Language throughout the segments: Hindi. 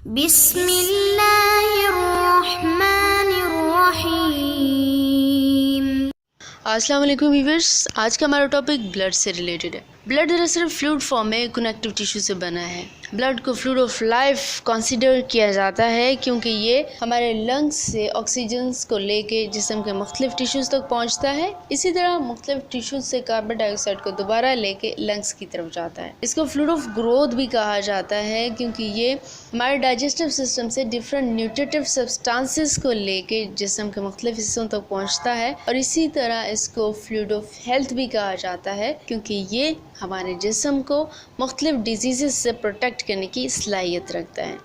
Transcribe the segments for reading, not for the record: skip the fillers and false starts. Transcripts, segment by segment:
बिस्मिल्लाहिर्रहमानिर्रहीम। अस्सलाम वालेकुम व्यूअर्स, आज का हमारा टॉपिक ब्लड से रिलेटेड है। ब्लड दरअसल फ्लूइड फॉर्म में कनेक्टिव टिश्यू से बना है। ब्लड को फ्लूइड ऑफ लाइफ कंसीडर किया जाता है क्योंकि ये हमारे लंग्स से ऑक्सीजन को लेके जिस्म के मुख्तलिफ टिश्यूज़ तक पहुंचता है। इसी तरह मुख्तलिफ टिश्यूज़ से कार्बन डाइऑक्साइड को दोबारा लेके लंग्स की तरफ जाता है। इसको फ्लूइड ऑफ ग्रोथ भी कहा जाता है क्योंकि ये हमारे डाइजेस्टिव सिस्टम से डिफरेंट न्यूट्रिटिव सब्सटेंसेस को लेके जिस्म के मुख्तलिफ हिस्सों तक पहुँचता है। और इसी तरह इसको फ्लूइड ऑफ हेल्थ भी कहा जाता है क्योंकि ये हमारे जिस्म को मुख्तलिफ डिजीज़ से प्रोटेक्ट करने की सलाहियत रखता है।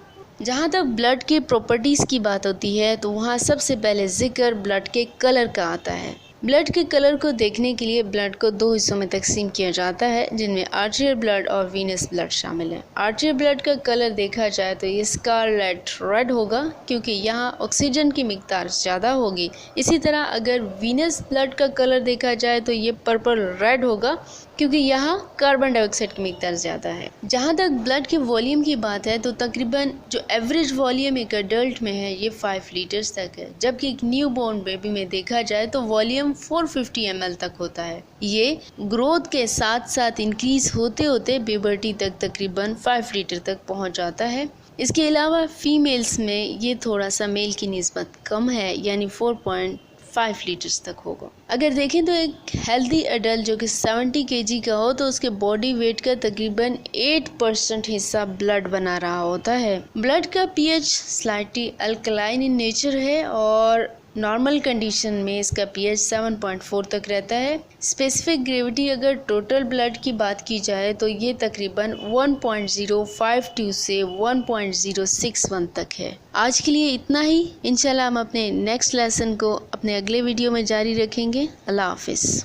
जहाँ तक ब्लड की प्रॉपर्टीज़ की बात होती है तो वहाँ सबसे पहले जिक्र ब्लड के कलर का आता है। ब्लड के कलर को देखने के लिए ब्लड को दो हिस्सों में तकसीम किया जाता है, जिनमें आर्टेरियल ब्लड और वीनस ब्लड शामिल है। आर्टेरियल ब्लड का कलर देखा जाए तो ये स्कारलेट रेड होगा क्योंकि यहाँ ऑक्सीजन की मिकदार ज़्यादा होगी। इसी तरह अगर वीनस ब्लड का कलर देखा जाए तो ये पर्पल रेड होगा क्योंकि यहाँ कार्बन डाइऑक्साइड की मिकदार ज़्यादा है। जहाँ तक ब्लड के वॉल्यूम की बात है तो तकरीबन जो एवरेज वॉल्यूम एक अडल्ट में है ये 5 लीटर्स तक है, जबकि एक न्यू बॉर्न बेबी में देखा जाए तो वॉल्यूम 450 ml तक होता है। ये ग्रोथ के साथ साथ इंक्रीज होते होते प्यूबर्टी तक तकरीबन 5 लीटर तक पहुँच जाता है। इसके अलावा फीमेल्स में ये थोड़ा सा मेल की निस्बत कम है, यानी 4.5 लीटर्स तक होगा। अगर देखें तो एक हेल्दी अडल्ट जो कि 70 kg का हो तो उसके बॉडी वेट का तकरीबन 8% हिस्सा ब्लड बना रहा होता है। ब्लड का pH slightly alkaline in nature है और नॉर्मल कंडीशन में इसका पीएच 7.4 तक रहता है। स्पेसिफिक ग्रेविटी अगर टोटल ब्लड की बात की जाए तो ये तकरीबन 1.052 से 1.061 तक है। आज के लिए इतना ही। इंशाल्लाह हम अपने नेक्स्ट लेसन को अपने अगले वीडियो में जारी रखेंगे। अल्लाह हाफिज़।